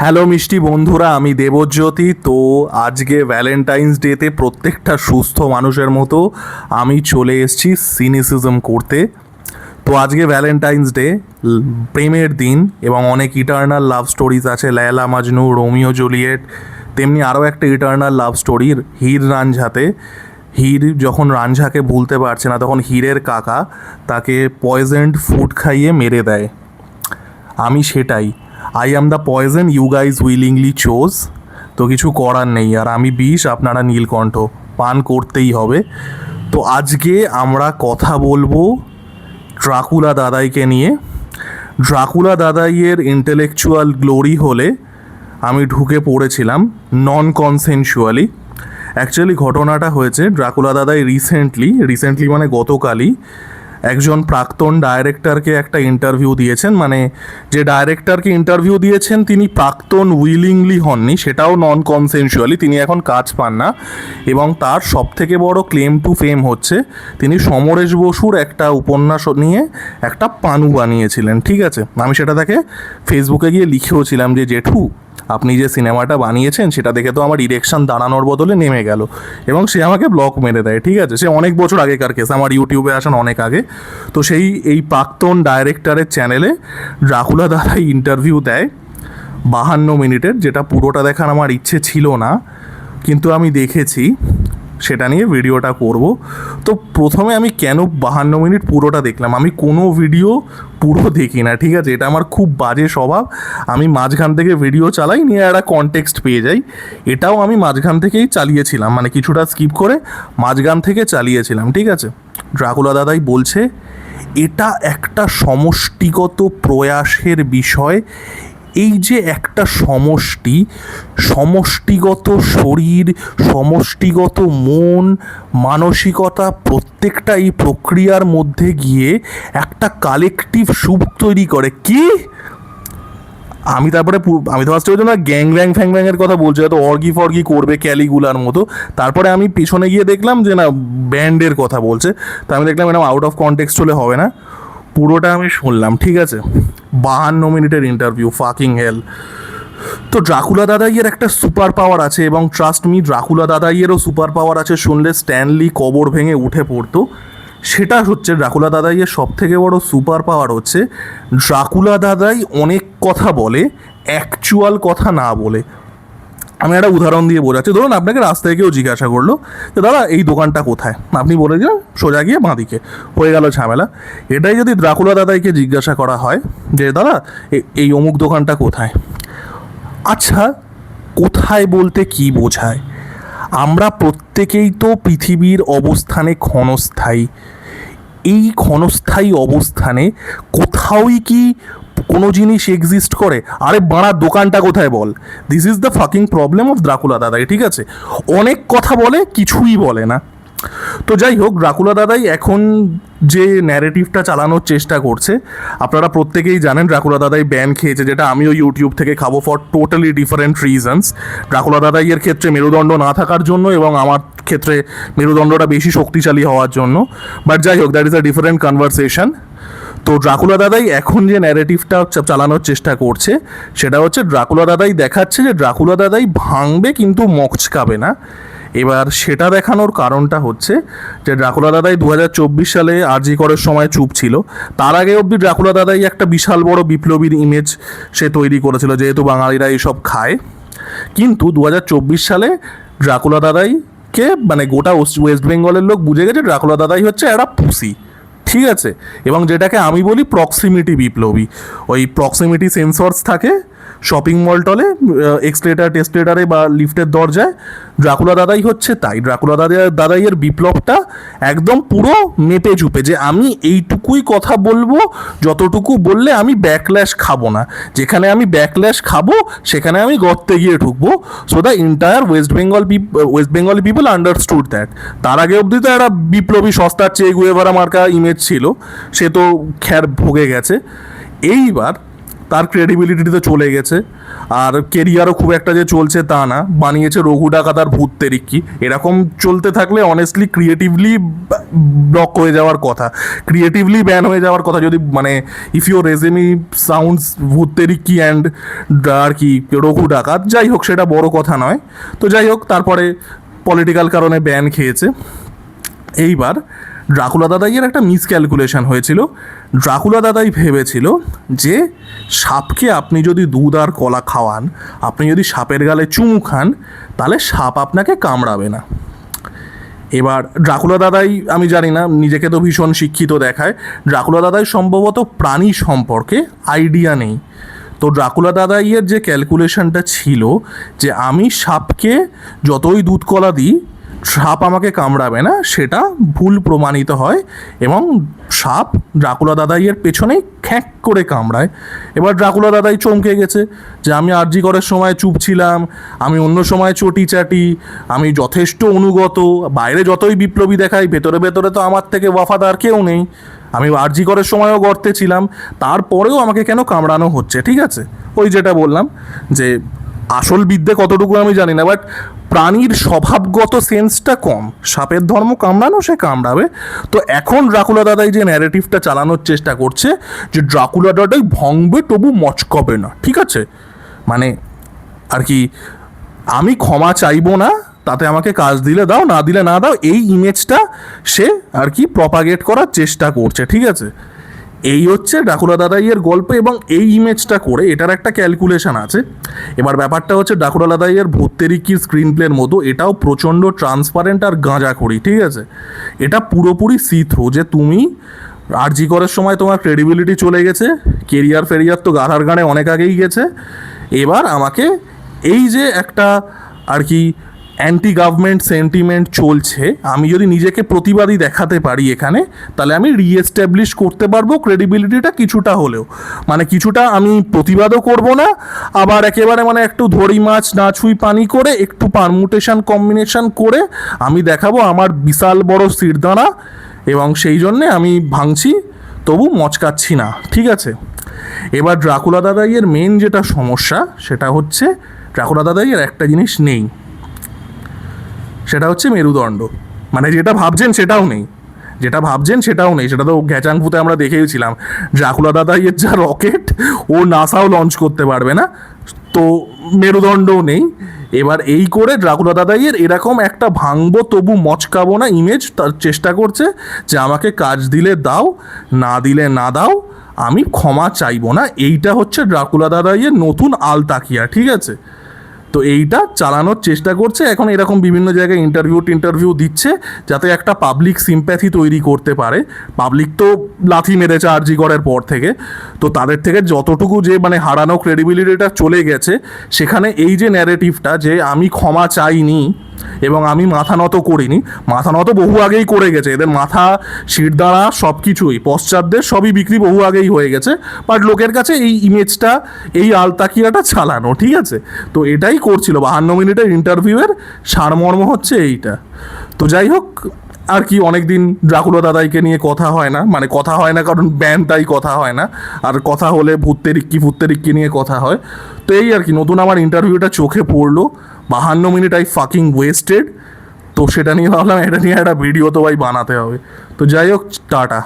Hello মিষ্টি বন্ধুরা, আমি দেবজ্যোতি। তো আজকে ভ্যালেন্টাইন্স ডেতে প্রত্যেকটা সুস্থ মানুষের মতো আমি চলে এসেছি সিনিসিজম করতে। তো আজকে ভ্যালেন্টাইন্স ডে, প্রেমের দিন, এবং অনেক ইটার্নাল লাভ স্টোরিজ আছে, লায়লা মাজনু, রোমিও জুলিয়েট। তেমনি আরও একটা ইটার্নাল লাভ স্টোরির হীর রাঞ্ঝাতে। হীর যখন রাঞ্ঝাকে ভুলতে পারছে না, তখন হীরের কাকা তাকে পয়জেন্ড ফুড খাইয়ে মেরে দেয়। আমি সেটাই, I am the poison you guys willingly chose. তো কিছু করার নেই, আর আমি বিষ, আপনারা নীলকণ্ঠ, পান করতেই হবে। তো আজকে আমরা কথা বলবো ড্রাকুলা দাদাইকে নিয়ে। ড্রাকুলা দাদাইয়ের ইন্টেলেকচুয়াল গ্লোরি হলে আমি ঢুকে পড়েছিলাম নন কনসেনশুয়ালি। অ্যাকচুয়ালি ঘটনাটা হয়েছে, ড্রাকুলা দাদাই রিসেন্টলি মানে গতকালই একজন প্রাক্তন ডাইরেক্টরকে একটা ইন্টারভিউ দিয়েছেন। মানে যে ডাইরেক্টরকে ইন্টারভিউ দিয়েছেন তিনি প্রাক্তন উইলিংলি হননি, সেটাও নন কনসেনশুয়ালি। তিনি এখন কাজ পান না, এবং তার সবথেকে বড় ক্লেম টু ফেম হচ্ছে তিনি সমরেশ বসুর একটা উপন্যাস নিয়ে একটা পানু বানিয়েছিলেন। ঠিক আছে, আমি সেটা তাকে ফেসবুকে গিয়ে লিখেওছিলাম যে জেঠু, আপনি যে সিনেমাটা বানিয়েছেন সেটা দেখে তো আমার ইরেকশন দাঁড়ানোর বদলে নেমে গেল, এবং সে আমাকে ব্লক মেরে দেয়। ঠিক আছে, সে অনেক বছর আগেকার কেস, আমার ইউটিউবে আসেন অনেক আগে। তো এই প্রাক্তন ডাইরেক্টরের চ্যানেলে ড্রাকুলা দাদাই ইন্টারভিউ দেয় 52 মিনিটের, যেটা পুরোটা দেখার আমার ইচ্ছে ছিল না, কিন্তু আমি দেখেছি, সেটা নিয়ে ভিডিওটা করব। তো প্রথমে আমি কেন 52 মিনিট পুরোটা দেখলাম, আমি কোনো ভিডিও পুরো দেখি না। ঠিক আছে, এটা আমার খুব বাজে স্বভাব। আমি মাঝখান থেকে ভিডিও চালাই, নিয়ে একটা কনটেক্সট পেয়ে যাই। এটাও আমি মাঝখান থেকেই চালিয়েছিলাম, মানে কিছুটা স্কিপ করে মাঝখান থেকে চালিয়েছিলাম। ঠিক আছে, ড্রাকুলা দাদাই বলছে এটা একটা সমষ্টিগত প্রয়াসের বিষয়। এই যে একটা সমষ্টিগত শরীর, সমষ্টিগত মন, মানসিকতা, প্রত্যেকটা এই প্রক্রিয়ার মধ্যে গিয়ে একটা কালেকটিভ সুখ তৈরি করে। কি আমি তো ফার্স্টে ওই জন্য ফ্যাংব্যাংয়ের কথা বলছি, হয়তো অর্গি করবে ক্যালিগুলার মতো। তারপরে আমি পিছনে গিয়ে দেখলাম যে না, ব্যান্ডের কথা বলছে। তা আমি দেখলাম এরকম আউট অফ কনটেক্সট হলে হবে না, পুরোটা আমি শুনলাম। ঠিক আছে, 52 মিনিটের ইন্টারভিউ, ফাকিং হেল। তো ড্রাকুলা দাদাইয়ের একটা সুপার পাওয়ার আছে, এবং ট্রাস্ট মি, ড্রাকুলা দাদাইয়েরও সুপার পাওয়ার আছে। শুনলে স্ট্যানলি কবর ভেঙে উঠে পড়তো। সেটা হচ্ছে, ড্রাকুলা দাদাইয়ের সব থেকে বড় সুপার পাওয়ার হচ্ছে ড্রাকুলা দাদাই অনেক কথা বলে, অ্যাকচুয়াল কথা না বলে। আমি একটা উদাহরণ দিয়ে বোঝাচ্ছি। ধরুন আপনাকে রাস্তায় কেউ জিজ্ঞাসা করলো যে দাদা এই দোকানটা কোথায়, আপনি বলে দিলেন সোজা গিয়ে বাঁদিকে, হয়ে গেল ঝামেলা। এটাই যদি ড্রাকুলা দাদাইকে জিজ্ঞাসা করা হয় যে দাদা এই অমুক দোকানটা কোথায়, আচ্ছা কোথায় বলতে কি বোঝায়? আমরা প্রত্যেকেই তো পৃথিবীর অবস্থানে ক্ষণস্থায়ী। এই ক্ষণস্থায়ী অবস্থানে কোথাওই কি কোনো জিনিস এক্সিস্ট করে? আরে বাড়া, দোকানটা কোথায় বল। This is the fucking problem of Dracula দাদাই। ঠিক আছে, অনেক কথা বলে, কিছুই বলে না। তো যাই হোক, ড্রাকুলা দাদাই এখন যে ন্যারেটিভটা চালানোর চেষ্টা করছে, আপনারা প্রত্যেকেই জানেন ড্রাকুলা দাদাই ব্যান খেয়েছে, যেটা আমিও ইউটিউব থেকে খাবো for totally different reasons. Dracula দাদাইয়ের ক্ষেত্রে মেরুদণ্ড না থাকার জন্য, এবং আমার ক্ষেত্রে মেরুদণ্ডটা বেশি শক্তিশালী হওয়ার জন্য। বাট যাই হোক, that is a different conversation. তো ড্রাকুলা দাদাই এখন যে ন্যারেটিভটা চালানোর চেষ্টা করছে, সেটা হচ্ছে ড্রাকুলা দাদাই দেখাচ্ছে যে ড্রাকুলা দাদাই ভাঙবে কিন্তু মচকাবে না। এবার সেটা দেখানোর কারণটা হচ্ছে যে ড্রাকুলা দাদাই 2024 সালে আরজি করের সময় চুপ ছিল। তার আগে অবধি ড্রাকুলা দাদাই একটা বিশাল বড় বিপ্লবীর ইমেজ সে তৈরি করেছিল, যেহেতু বাঙালিরা এইসব খায়। কিন্তু 2024 সালে ড্রাকুলা দাদাইকে মানে গোটা ওয়েস্ট বেঙ্গলের লোক বুঝে গেছে ড্রাকুলা দাদাই হচ্ছে একটা পুসি। ঠিক আছে, এবং যেটাকে আমি বলি প্রক্সিমিটি বিপ্লবী। ওই প্রক্সিমিটি সেন্সরস থাকে শপিং মল টলে, এক্সক্লেটার টেস্টলেটারে বা লিফটের দরজায়, ড্রাকুলা দাদাই হচ্ছে তাই। ড্রাকুলা দাদাইয়ের বিপ্লবটা একদম পুরো মেপে ঝুপে, যে আমি এইটুকুই কথা বলবো, যতটুকু বললে আমি ব্যাকল্যাশ খাবো না, যেখানে আমি ব্যাকল্যাশ খাবো সেখানে আমি গর্তে গিয়ে ঢুকবো। So the entire West Bengal people understood that. তার আগে অবধি তো একটা বিপ্লবী সস্তার চেয়ে গুয়েভারা মার্কা ইমেজ ছিল, সে তো খ্যার ভোগে গেছে। এইবার তার ক্রেডিবিলিটি তো চলে গেছে, আর কেরিয়ারও খুব একটা যে চলছে তা না। বানিয়েছে রঘু ডাকাত আর ভূত তেরিকি, এরকম চলতে থাকলে অনেস্টলি ক্রিয়েটিভলি ব্লক হয়ে যাওয়ার কথা, ক্রিয়েটিভলি ব্যান হয়ে যাওয়ার কথা। যদি মানে ইফ ইউর রেজেমি সাউন্ডস ভূত তেরিকি অ্যান্ড আর কি রঘু ডাকাত, যাই হোক সেটা বড় কথা নয়। তো যাই হোক, তারপরে পলিটিক্যাল কারণে ব্যান খেয়েছে। এইবার ড্রাকুলা দাদাইয়ের একটা মিসক্যালকুলেশন হয়েছিল। ড্রাকুলা দাদাই ভেবেছিল যে সাপকে আপনি যদি দুধ আর কলা খাওয়ান, আপনি যদি সাপের গালে চুমু খান, তাহলে সাপ আপনাকে কামড়াবে না। এবার ড্রাকুলা দাদাই, আমি জানি না, নিজেকে তো ভীষণ শিক্ষিত দেখায়, ড্রাকুলা দাদাই সম্ভবত প্রাণী সম্পর্কে আইডিয়া নেই। তো ড্রাকুলা দাদাইয়ের যে ক্যালকুলেশনটা ছিল যে আমি সাপকে যতই দুধ কলা দিই সাপ আমাকে কামড়াবে না, সেটা ভুল প্রমাণিত হয় এবং সাপ ড্রাকুলা দাদাইয়ের পেছনেই খ্যাঁক করে কামড়ায়। এবার ড্রাকুলা দাদাই চমকে গেছে যে আমি আরজি করার সময় চুপ ছিলাম, আমি অন্য সময় চটি চাটি, আমি যথেষ্ট অনুগত, বাইরে যতই বিপ্লবী দেখাই ভেতরে ভেতরে তো আমার থেকে ওয়াফাদার কেউ নেই, আমি আরজি করার সময়ও গর্তে ছিলাম, তারপরেও আমাকে কেন কামড়ানো হচ্ছে। ঠিক আছে, ওই যেটা বললাম যে আসল বিদ্যে কতটুকু আমি জানি না, বাট প্রাণীর স্বভাবগত সেন্সটা কম, সাপের ধর্ম কামড়ানো, সে কামড়াবে। তো এখন ড্রাকুলা দাদাই যে ন্যারেটিভটা চালানোর চেষ্টা করছে যে ড্রাকুলা দাদাই ভাঙবে তবু মচকাবে না, ঠিক আছে, মানে আর কি আমি ক্ষমা চাইবো না, তাতে আমাকে কাজ দিলে দাও, না দিলে না দাও, এই ইমেজটা সে আর কি প্রপাগেট করার চেষ্টা করছে। ঠিক আছে, এই হচ্ছে ড্রাকুলা দাদাইয়ের গল্প এবং এই ইমেজটা করে এটার একটা ক্যালকুলেশন আছে। এবার ব্যাপারটা হচ্ছে ড্রাকুলা দাদাইয়ের ভূত তেরিকির স্ক্রিন প্লের মতো এটাও প্রচণ্ড ট্রান্সপারেন্ট আর গাঁজাখড়ি। ঠিক আছে, এটা পুরোপুরি সি থ্রু যে তুমি আরজি করার সময় তোমার ক্রেডিবিলিটি চলে গেছে, কেরিয়ার ফেরিয়ার তো গাধার গানে অনেক আগেই গেছে, এবার আমাকে এই যে একটা আর কি অ্যান্টি গভর্নমেন্ট সেন্টিমেন্ট চলছে, আমি যদি নিজেকে প্রতিবাদী দেখাতে পারি এখানে, তাহলে আমি রিএস্টাবলিশ করতে পারবো ক্রেডিবিলিটিটা কিছুটা হলেও, মানে কিছুটা আমি প্রতিবাদও করব না, আবার একেবারে মানে একটু ধরি মাছ না ছুঁই পানি করে একটু পারমুটেশন কম্বিনেশন করে আমি দেখাবো আমার বিশাল বড় শিরদাঁড়া, এবং সেই জন্যে আমি ভাঙছি তবু মচকাচ্ছি না। ঠিক আছে, এবার ড্রাকুলা দাদাইয়ের মেন যেটা সমস্যা সেটা হচ্ছে ড্রাকুলা দাদাইয়ের একটা জিনিস নেই, সেটা হচ্ছে মেরুদণ্ড। মানে যেটা ভাবছেন সেটাও নেই, যেটা ভাবছেন সেটাও নেই, সেটা তো ঘ্যাচাংপুতে আমরা দেখেইছিলাম। ড্রাকুলা দাদাইয়ের যা রকেট, ও নাসাও লঞ্চ করতে পারবে না, তো মেরুদণ্ডও নেই। এবার এই করে ড্রাকুলা দাদাইয়ের এরকম একটা ভাঙবো তবু মচকাবো না ইমেজ তার চেষ্টা করছে যে আমাকে কাজ দিলে দাও, না দিলে না দাও, আমি ক্ষমা চাইবো না। এইটা হচ্ছে ড্রাকুলা দাদাইয়ের নতুন আলতাকিয়া। ঠিক আছে, তো এইটা চালানোর চেষ্টা করছে এখন, এরকম বিভিন্ন জায়গায় ইন্টারভিউ দিচ্ছে যাতে একটা পাবলিক সিম্প্যাথি তৈরি করতে পারে। পাবলিক তো লাথি মেরেছে আরজি করার পর থেকে, তো তাদের থেকে যতটুকু যে মানে হারানো ক্রেডিবিলিটিটা চলে গেছে, সেখানে এই যে ন্যারেটিভটা যে আমি ক্ষমা চাইনি এবং আমি মাথা নত করিনি, মাথা নত বহু আগেই করে গেছে, এদের মাথা শিরদাঁড়া সব কিছুই পশ্চাৎদের সবই বিক্রি বহু আগেই হয়ে গেছে, বাট লোকের কাছে এই ইমেজটা, এই আলতাকিয়াটা চালানো। ঠিক আছে, তো এটাই করছিল 52 মিনিটের ইন্টারভিউয়ের সারমর্ম হচ্ছে এইটা। তো যাই হোক, আর কি অনেক দিন ড্রাকুলা দাদাইকে নিয়ে কথা হয় না, মানে কথা হয় না কারণ ব্যান, তাই কথা হয় না, আর কথা হলে ভূতের রিক্কি নিয়ে কথা হয়। তো এই আর কি, নতুন আমার ইন্টারভিউটা চোখে পড়লো, 52 মিনিট আই ফাকিং ওয়েস্টেড, তো সেটা নিয়ে ভাবলাম এটা নিয়ে একটা ভিডিও তো ভাই বানাতে হবে। তো যাই হোক, টাটা।